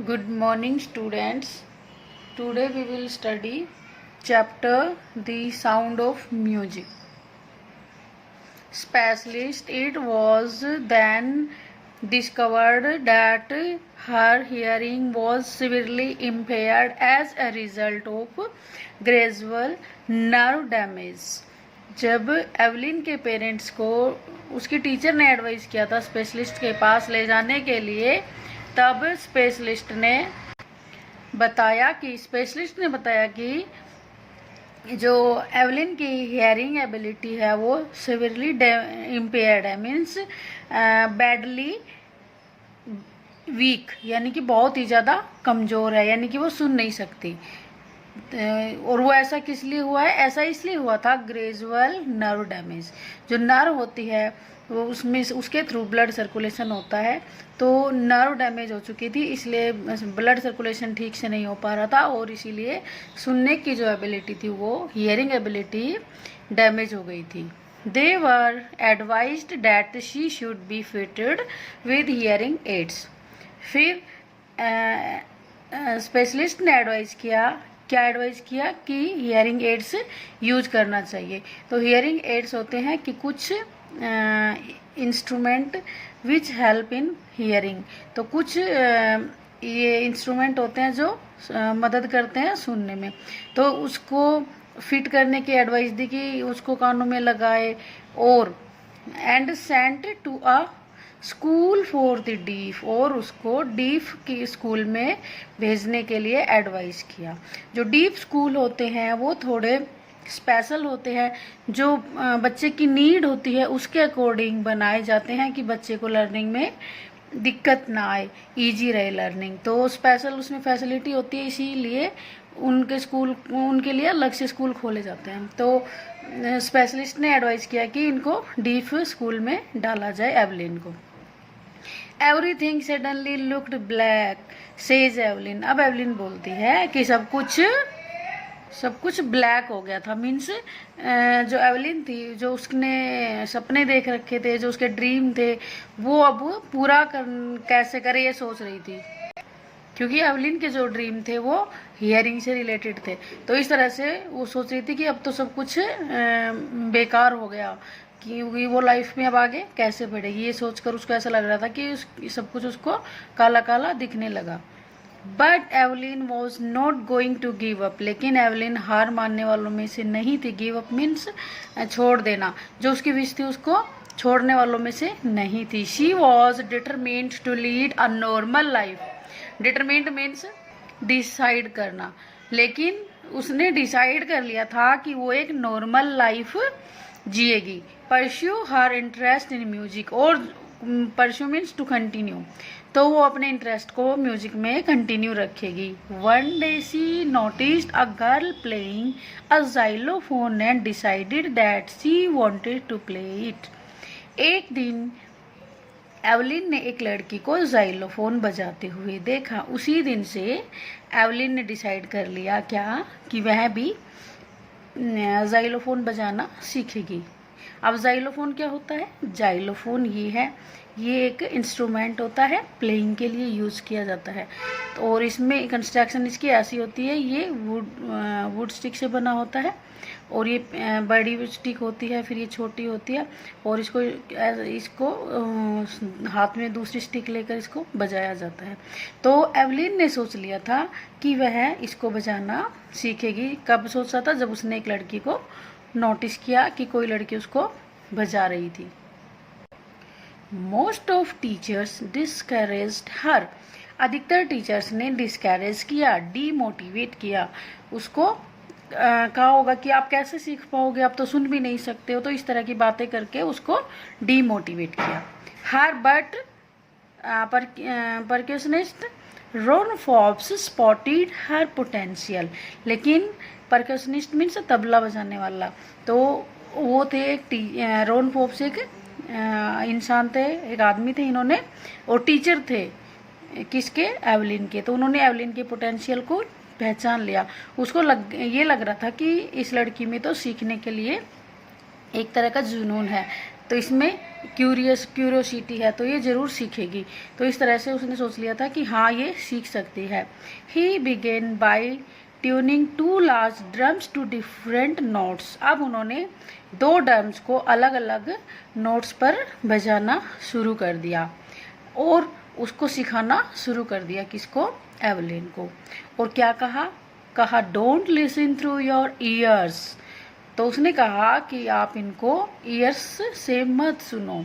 Good morning, students. Today we will study chapter The Sound of Music. Specialist, it was then discovered that her hearing was severely impaired as a result of gradual nerve damage. जब Evelyn के parents को उसकी teacher ने advice किया था specialist के पास ले जाने के लिए, तब स्पेशलिस्ट ने बताया कि जो एवलिन की हियरिंग एबिलिटी है वो सिवियरली इम्पेयर्ड है, मीन्स बैडली वीक, यानी कि बहुत ही ज़्यादा कमज़ोर है, यानी कि वो सुन नहीं सकती। और वो ऐसा किस लिए हुआ है? ऐसा इसलिए हुआ था ग्रेजुअल नर्व डैमेज। जो नर्व होती है वो उसमें उसके थ्रू ब्लड सर्कुलेशन होता है, तो नर्व डैमेज हो चुकी थी, इसलिए ब्लड सर्कुलेशन ठीक से नहीं हो पा रहा था और इसीलिए सुनने की जो एबिलिटी थी वो हियरिंग एबिलिटी डैमेज हो गई थी। They were advised that she should be fitted with hearing aids. फिर स्पेशलिस्ट ने एडवाइस किया कि हियरिंग एड्स यूज करना चाहिए। तो हियरिंग एड्स होते हैं कि कुछ instrument which help in hearing. तो कुछ ये इंस्ट्रूमेंट होते हैं जो मदद करते हैं सुनने में, तो उसको फिट करने की एडवाइस दी कि उसको कानों में लगाए, और and sent to a school for the deaf, और उसको डीफ की स्कूल में भेजने के लिए एडवाइस किया। जो डीफ स्कूल होते हैं वो थोड़े स्पेशल होते हैं, जो बच्चे की नीड होती है उसके अकॉर्डिंग बनाए जाते हैं कि बच्चे को लर्निंग में दिक्कत ना आए, इजी रहे लर्निंग। तो स्पेशल उसमें फैसिलिटी होती है, इसीलिए उनके लिए अलग से स्कूल खोले जाते हैं। तो स्पेशलिस्ट ने एडवाइस किया कि इनको डीफ स्कूल में डाला जाए एवलिन को। Everything suddenly looked black says Evelyn. अब एवलिन बोलती है कि सब कुछ ब्लैक हो गया था, मीन्स जो एवलिन थी, जो उसने सपने देख रखे थे, जो उसके ड्रीम थे, वो अब पूरा कैसे करे ये सोच रही थी, क्योंकि एवलिन के जो ड्रीम थे वो हियरिंग से रिलेटेड थे। तो इस तरह से वो सोच रही थी कि अब तो सब कुछ बेकार हो गया, कि वो लाइफ में अब आगे कैसे बढ़ेगी, ये सोचकर उसको ऐसा लग रहा था कि सब कुछ उसको काला काला दिखने लगा। But Evelyn was not going to give up. लेकिन एवलिन हार मानने वालों में से नहीं थी। गिव अप मीन्स छोड़ देना, जो उसकी विश थी उसको छोड़ने वालों में से नहीं थी। She was determined to lead a normal life. Determined means decide करना, लेकिन उसने डिसाइड कर लिया था कि वो एक नॉर्मल लाइफ जिएगी। Pursue her interest in music, और परस्यू मीन्स टू कंटिन्यू, तो वो अपने इंटरेस्ट को म्यूजिक में कंटिन्यू रखेगी। One day she noticed a girl playing a xylophone and decided that she wanted to play it. एक दिन एवलिन ने एक लड़की को जाइलोफोन बजाते हुए देखा। उसी दिन से एवलिन ने डिसाइड कर लिया कि वह भी जाइलोफोन बजाना सीखेगी। अब जाइलोफोन क्या होता है? जाइलोफोन ये एक इंस्ट्रूमेंट होता है, प्लेइंग के लिए यूज़ किया जाता है। तो और इसमें कंस्ट्रक्शन इसकी ऐसी होती है, ये वुड स्टिक से बना होता है, और ये बड़ी स्टिक होती है, फिर ये छोटी होती है, और इसको हाथ में दूसरी स्टिक लेकर इसको बजाया जाता है। तो एवलिन ने सोच लिया था कि वह इसको बजाना सीखेगी। कब सोचा था? जब उसने एक लड़की को नोटिस किया कि कोई लड़की उसको बजा रही थी। मोस्ट ऑफ टीचर्स डिस्करेज्ड हर। अधिकतर टीचर्स ने डिस्करेज किया, डीमोटिवेट किया उसको। कहा होगा कि आप कैसे सीख पाओगे, आप तो सुन भी नहीं सकते हो, तो इस तरह की बातें करके उसको डीमोटिवेट किया। Her but percussionist Ron Forbes spotted her potential. लेकिन परक्यूशनिस्ट मीन्स तबला बजाने वाला, तो वो थे एक रॉन फॉब्स एक इंसान थे, एक आदमी थे इन्होंने, और टीचर थे किसके? एवलिन के। तो उन्होंने एवलिन के पोटेंशियल को पहचान लिया। उसको ये लग रहा था कि इस लड़की में तो सीखने के लिए एक तरह का जुनून है, तो इसमें क्यूरियोसिटी है, तो ये ज़रूर सीखेगी। तो इस तरह से उसने सोच लिया था कि हाँ ये सीख सकती है। He began by tuning 2 large drums to different notes. अब उन्होंने 2 ड्रम्स को अलग अलग नोट्स पर बजाना शुरू कर दिया और उसको सिखाना शुरू कर दिया। किसको? एवलिन को। और क्या कहा don't listen through your ears. तो उसने कहा कि आप इनको ईयर्स से मत सुनो।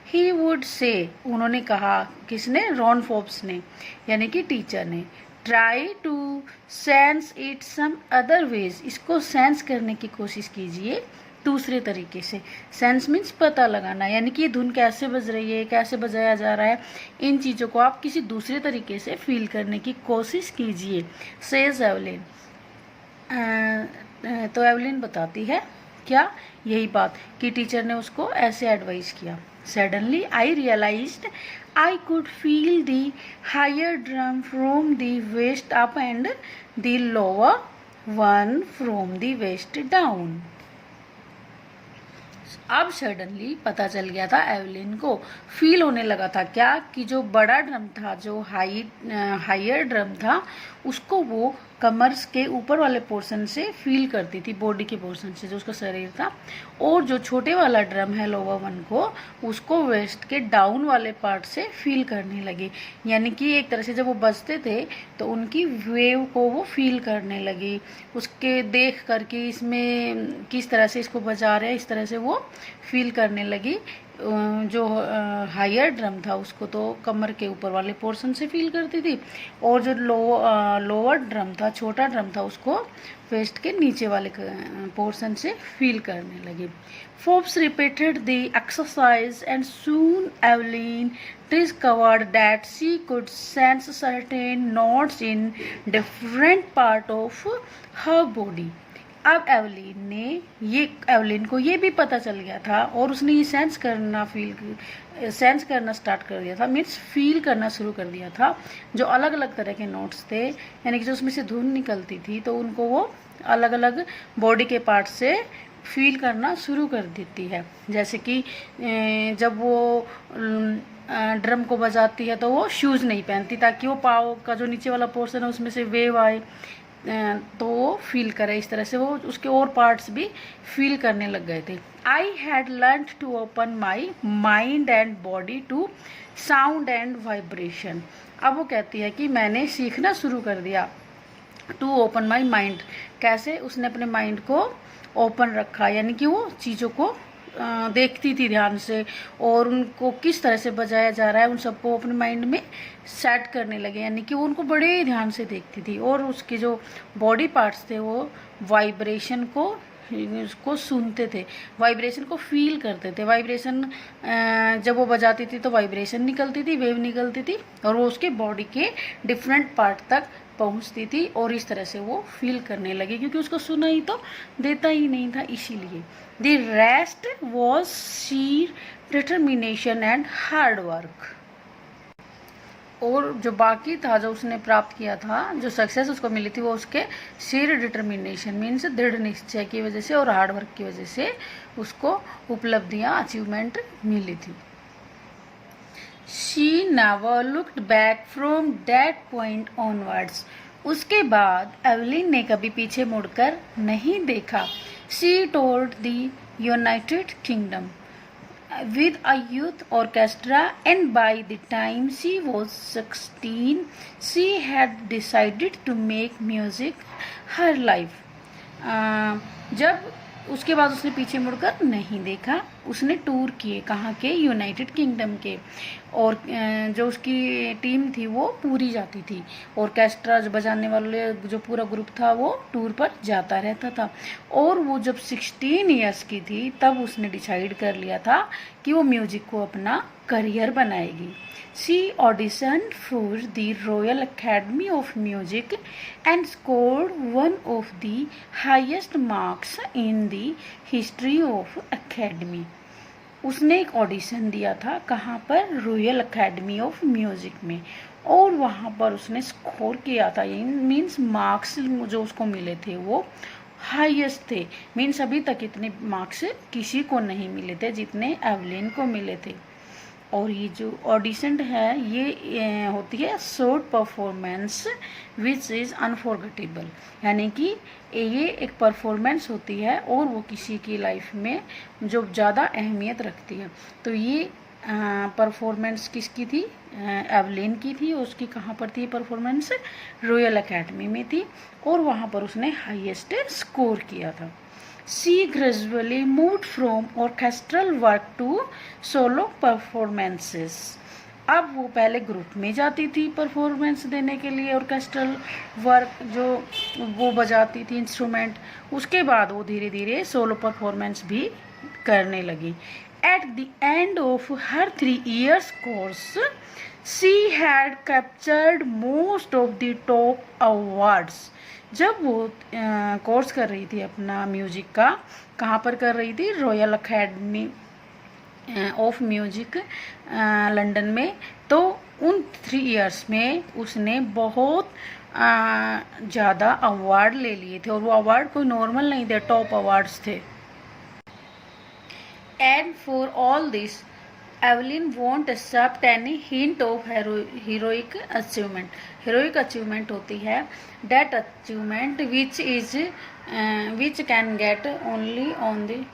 ही वुड से, उन्होंने कहा, किसने? रॉन फोर्ब्स ने, यानी कि टीचर ने। Try to sense it some other ways. इसको सेंस करने की कोशिश कीजिए दूसरे तरीके से। सेंस मीन्स पता लगाना, यानी कि ये धुन कैसे बज रही है, कैसे बजाया जा रहा है, इन चीज़ों को आप किसी दूसरे तरीके से फील करने की कोशिश कीजिए। Says Evelyn. तो एवलिन बताती है क्या? यही बात कि टीचर ने उसको ऐसे एडवाइस किया। Suddenly I realized I could feel the higher drum from the waist up and the lower one from the waist down. अब सडनली पता चल गया था एवलिन को, फील होने लगा था क्या कि जो बड़ा ड्रम था, जो हायर ड्रम था, उसको वो कमर के ऊपर वाले पोर्शन से फील करती थी, बॉडी के पोर्शन से, जो उसका शरीर था। और जो छोटे वाला ड्रम है लोअर वन को, उसको वेस्ट के डाउन वाले पार्ट से फील करने लगी। यानी कि एक तरह से जब वो बजते थे तो उनकी वेव को वो फील करने लगी। उसके देख करके इसमें किस तरह से इसको बजा रहे हैं, इस तरह से वो फील करने लगी। जो हायर ड्रम था उसको तो कमर के ऊपर वाले पोर्शन से फील करती थी, और जो लोअर ड्रम था, छोटा ड्रम था, उसको वेस्ट के नीचे वाले पोर्शन से फील करने लगी। Forbes repeated the exercise and soon Evelyn discovered that she could sense certain notes in different part of her body. अब एवलिन को ये भी पता चल गया था और उसने ये सेंस करना स्टार्ट कर दिया था, मीन्स फील करना शुरू कर दिया था। जो अलग अलग तरह के नोट्स थे, यानी कि जो उसमें से धुन निकलती थी, तो उनको वो अलग अलग बॉडी के पार्ट से फील करना शुरू कर देती है। जैसे कि जब वो ड्रम को बजाती है तो वो शूज़ नहीं पहनती, ताकि वो पाँव का जो नीचे वाला पोर्शन है उसमें से वेव आए तो वो फील करे। इस तरह से वो उसके और पार्ट्स भी फील करने लग गए थे। I had learn to open my mind and body to sound and vibration. अब वो कहती है कि मैंने सीखना शुरू कर दिया टू ओपन माई माइंड। कैसे? उसने अपने माइंड को ओपन रखा, यानी कि वो चीज़ों को देखती थी ध्यान से, और उनको किस तरह से बजाया जा रहा है उन सबको अपने माइंड में सेट करने लगे। यानी कि वो उनको बड़े ध्यान से देखती थी, और उसके जो बॉडी पार्ट्स थे वो वाइब्रेशन को उसको सुनते थे, वाइब्रेशन को फील करते थे। वाइब्रेशन जब वो बजाती थी तो वाइब्रेशन निकलती थी, वेव निकलती थी, और वो उसके बॉडी के डिफरेंट पार्ट तक पहुंचती थी, और इस तरह से वो फील करने लगी, क्योंकि उसको सुना ही तो देता ही नहीं था, इसीलिए। The rest was sheer determination and hard work. और जो बाकी था, जो उसने प्राप्त किया था, जो सक्सेस उसको मिली थी, वो उसके शीर डिटर्मिनेशन मीन्स दृढ़ निश्चय की वजह से और हार्ड वर्क की वजह से उसको उपलब्धियां, अचीवमेंट मिली थी। She never looked back from that point onwards. उसके बाद एवलिन ने कभी पीछे मुड़कर नहीं देखा। She toured the United Kingdom with a youth orchestra, and by the time she was 16, she had decided to make music her life. जब उसके बाद उसने पीछे मुड़कर नहीं देखा, उसने टूर किए, कहाँ के? यूनाइटेड किंगडम के, और जो उसकी टीम थी वो पूरी जाती थी, ऑर्केस्ट्रा जो बजाने वाले जो पूरा ग्रुप था वो टूर पर जाता रहता था। और वो जब 16 इयर्स की थी तब उसने डिसाइड कर लिया था कि वो म्यूजिक को अपना करियर बनाएगी। She auditioned for the Royal Academy of Music and scored one of the highest marks in the history of Academy. उसने एक ऑडिशन दिया था, कहाँ पर? रॉयल अकेडमी ऑफ म्यूजिक में, और वहाँ पर उसने स्कोर किया था, मीन्स मार्क्स जो उसको मिले थे वो हाईएस्ट थे, मीन्स अभी तक इतने मार्क्स किसी को नहीं मिले थे जितने एवलिन को मिले थे। और ये जो ऑडिशन है ये होती है short performance which is unforgettable, यानी कि ये एक परफॉर्मेंस होती है और वो किसी की लाइफ में जो ज़्यादा अहमियत रखती है। तो ये परफॉर्मेंस किसकी थी? एवलिन की थी। उसकी कहाँ पर थी परफॉर्मेंस? रॉयल एकेडमी में थी और वहाँ पर उसने हाईएस्ट स्कोर किया था। She gradually moved from orchestral work to solo performances. अब वो पहले ग्रुप में जाती थी परफॉर्मेंस देने के लिए, ऑर्केस्ट्रल वर्क जो वो बजाती थी इंस्ट्रूमेंट, उसके बाद वो धीरे धीरे सोलो परफॉर्मेंस भी करने लगी। At the end of her 3 years course she had captured most of the top awards. जब वो कोर्स कर रही थी अपना म्यूजिक का, कहाँ पर कर रही थी? Royal academy of music London में। तो उन 3 years में उसने बहुत ज़्यादा अवार्ड ले लिए थे और वो अवार्ड कोई नॉर्मल नहीं थे, टॉप अवार्ड्स थे। And for all this Evelyn won't accept any hint of heroic achievement. Heroic achievement होती है that achievement which can get only on the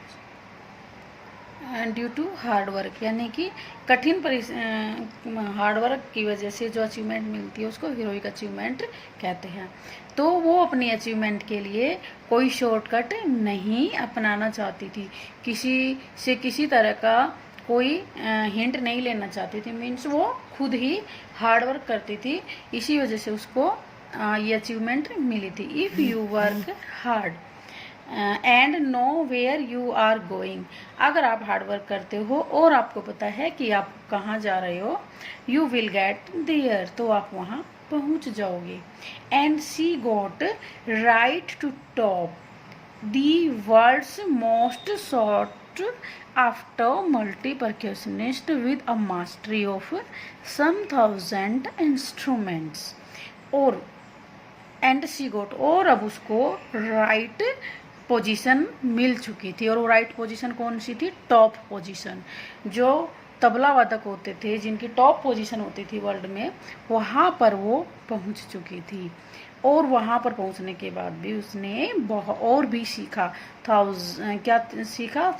due to hard work, यानी कि कठिन हार्ड वर्क की वजह से जो अचीवमेंट मिलती है उसको हीरोइक अचीवमेंट कहते हैं। तो वो अपनी अचीवमेंट के लिए कोई शॉर्टकट नहीं अपनाना चाहती थी, किसी से किसी तरह का कोई हिंट नहीं लेना चाहती थी, मीन्स वो खुद ही हार्ड वर्क करती थी, इसी वजह से उसको ये अचीवमेंट मिली थी। If you work hard and know where you are going, अगर आप हार्ड वर्क करते हो और आपको पता है कि आप कहाँ जा रहे हो, यू विल गेट देयर, तो आप वहाँ पहुँच जाओगे। And she got right to top the world's most short after multi-percussionist with a mastery of some 1000 instruments, और एंड शी गोट, और अब उसको राइट पोजीशन मिल चुकी थी। और वो राइट पोजीशन कौन सी थी? Top position. जो तबला वादक होते थे जिनकी टॉप पोजीशन होती थी वर्ल्ड में, वहाँ पर वो पहुँच चुकी थी। और वहाँ पर पहुँचने के बाद भी उसने बहुत और भी सीखा। क्या सीखा?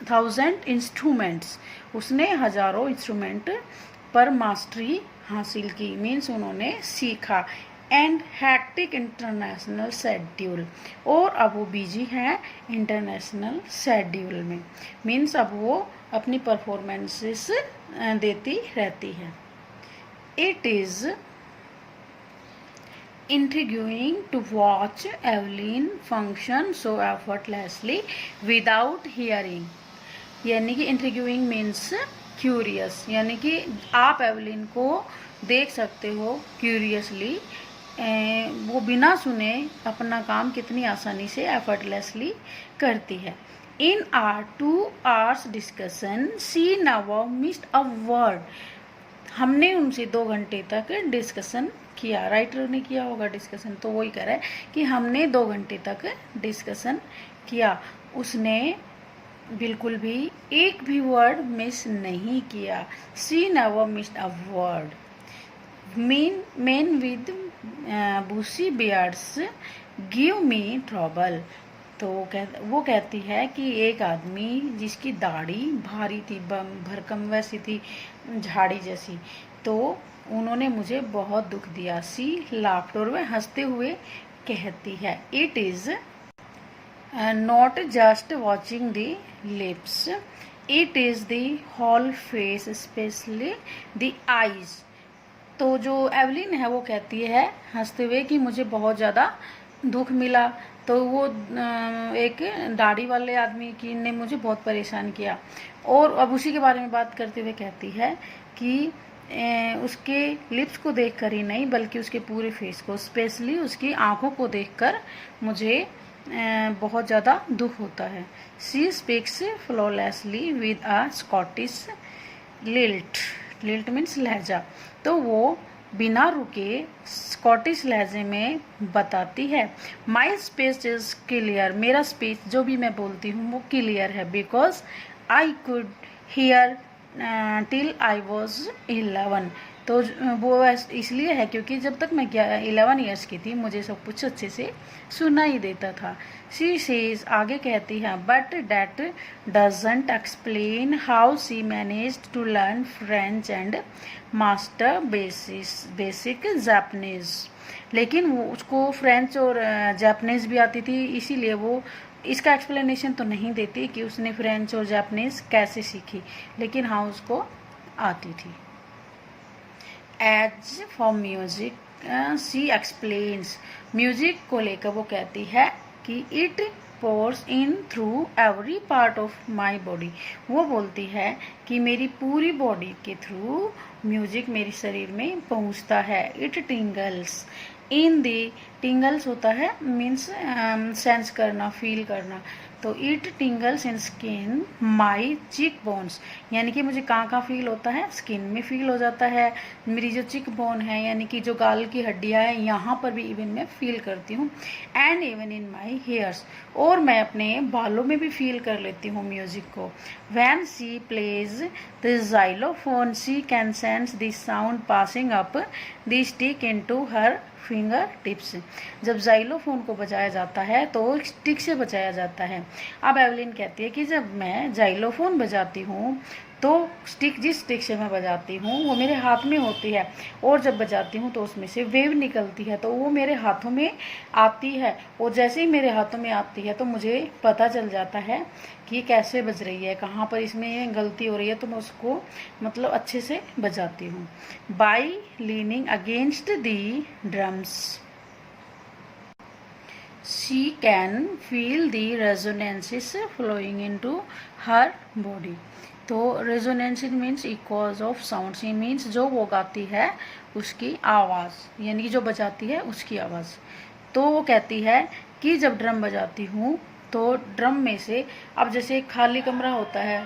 1000 इंस्ट्रूमेंट्स, उसने हजारों इंस्ट्रूमेंट पर मास्टरी हासिल की, मीन्स उन्होंने सीखा। एंड हैक्टिक इंटरनेशनल शेड्यूल, और अब वो बिजी है इंटरनेशनल शेड्यूल में, मीन्स अब वो अपनी परफॉर्मेंसेस देती रहती है। It is intriguing to watch Evelyn function so effortlessly without hearing, यानी कि intriguing means curious, यानी कि आप एवलिन को देख सकते हो curiously, वो बिना सुने अपना काम कितनी आसानी से effortlessly करती है। In our 2 hours discussion she never missed a word, हमने उनसे 2 घंटे तक डिस्कशन किया। राइटर ने किया होगा डिस्कशन, तो वही कह रहा है कि हमने 2 घंटे तक डिस्कशन किया, उसने बिल्कुल भी एक भी वर्ड मिस नहीं किया। She never missed a word. Men with bushy beards give me trouble, तो वो कहती है कि एक आदमी जिसकी दाढ़ी भारी थी, भरकम वैसी थी, झाड़ी जैसी, तो उन्होंने मुझे बहुत दुख दिया। सी लाफ्ट, और वह हंसते हुए कहती है, it is not just watching the lips, it is the whole face, especially the eyes. तो जो एवलिन है वो कहती है हंसते हुए कि मुझे बहुत ज़्यादा दुख मिला, तो वो एक दाढ़ी वाले आदमी की ने मुझे बहुत परेशान किया। और अब उसी के बारे में बात करते हुए कहती है कि उसके लिप्स को देखकर ही नहीं बल्कि उसके पूरे फेस को, स्पेशली उसकी आंखों को देखकर मुझे बहुत ज़्यादा दुख होता है। She speaks flawlessly with a Scottish lilt, lilt means लहजा, तो वो बिना रुके स्कॉटिश लहजे में बताती है। माई स्पीच इज़ क्लियर, मेरा स्पीच जो भी मैं बोलती हूँ वो क्लियर है। Because I could hear till I was 11, तो वो इसलिए है क्योंकि जब तक मैं 11 ईयर्स की थी मुझे सब कुछ अच्छे से सुना ही देता था। शी सेज, आगे कहती है, but that doesn't explain how she managed to learn French and master basic Japanese. लेकिन वो उसको फ्रेंच और जापानीज भी आती थी, इसीलिए वो इसका एक्सप्लेनेशन तो नहीं देती कि उसने फ्रेंच और जापानीज कैसे सीखी, लेकिन हाँ उसको आती थी। As for music she explains, music को लेकर वो कहती है कि it pours in through every part of my body, वो बोलती है कि मेरी पूरी बॉडी के थ्रू म्यूजिक मेरे शरीर में पहुंचता है। इट टिंगल्स इन दी, टिंगल्स होता है मीन्स सेंस करना, फील करना, तो इट टिंगल्स इन स्किन माई चिक बोन्स, यानी कि मुझे कहाँ कहाँ फील होता है, स्किन में फील हो जाता है। मेरी जो चिक बोन है यानी कि जो गाल की हड्डियाँ हैं यहाँ पर भी इवन मैं फील करती हूँ। And even in my hairs, और मैं अपने बालों में भी फील कर लेती हूँ म्यूजिक को। When she plays the xylophone she can sense the sound passing up the stick into her finger tips, जब जाइलोफोन को बजाया जाता है तो स्टिक से बजाया जाता है। अब एवलिन कहती है कि जब मैं जाइलोफोन बजाती हूँ तो स्टिक, जिस स्टिक से मैं बजाती हूँ वो मेरे हाथ में होती है, और जब बजाती हूँ तो उसमें से वेव निकलती है, तो वो मेरे हाथों में आती है, और जैसे ही मेरे हाथों में आती है तो मुझे पता चल जाता है कि कैसे बज रही है, कहाँ पर इसमें गलती हो रही है, तो मैं उसको मतलब अच्छे से बजाती हूँ। By leaning against the drums she can feel the resonances flowing into her body, तो resonance means equals of sound, see means जो वो गाती है उसकी आवाज़, यानी कि जो बजाती है उसकी आवाज़। तो वो कहती है कि जब ड्रम बजाती हूँ तो ड्रम में से, अब जैसे खाली कमरा होता है,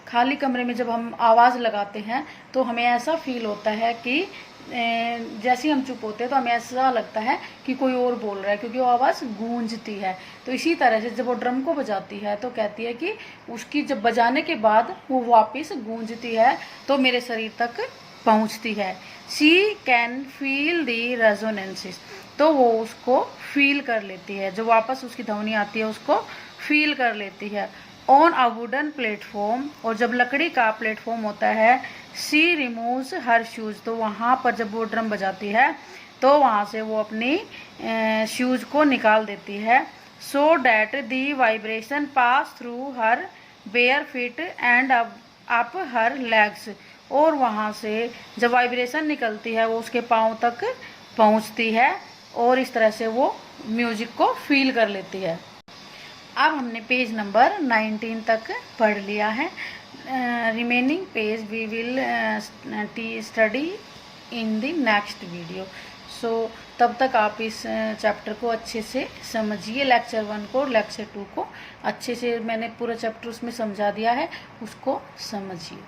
खाली कमरे में जब हम आवाज़ लगाते हैं तो हमें ऐसा फील होता है कि जैसे ही हम चुप होते हैं तो हमें ऐसा लगता है कि कोई और बोल रहा है, क्योंकि वो आवाज़ गूंजती है। तो इसी तरह से जब वो ड्रम को बजाती है तो कहती है कि उसकी जब बजाने के बाद वो वापस गूंजती है तो मेरे शरीर तक पहुंचती है। शी कैन फील दी रेजोनेंसेस, तो वो उसको फील कर लेती है, जो वापस उसकी ध्वनि आती है उसको फील कर लेती है। ऑन अ वुडन प्लेटफॉर्म, और जब लकड़ी का प्लेटफॉर्म होता है, शी रिमूव्स हर शूज, तो वहाँ पर जब वो ड्रम बजाती है तो वहाँ से वो अपनी शूज को निकाल देती है। So that the vibration pass through her bare feet and up her legs, और वहाँ से जब वाइब्रेशन निकलती है वो उसके पाँव तक पहुँचती है, और इस तरह से वो म्यूजिक को फील कर लेती है। अब हमने पेज नंबर 19 तक पढ़ लिया है। Remaining page we will study in the next video. So तब तक आप इस चैप्टर को अच्छे से समझिए, लेक्चर 1 को, लेक्चर 2 को अच्छे से मैंने पूरा चैप्टर उसमें समझा दिया है, उसको समझिए।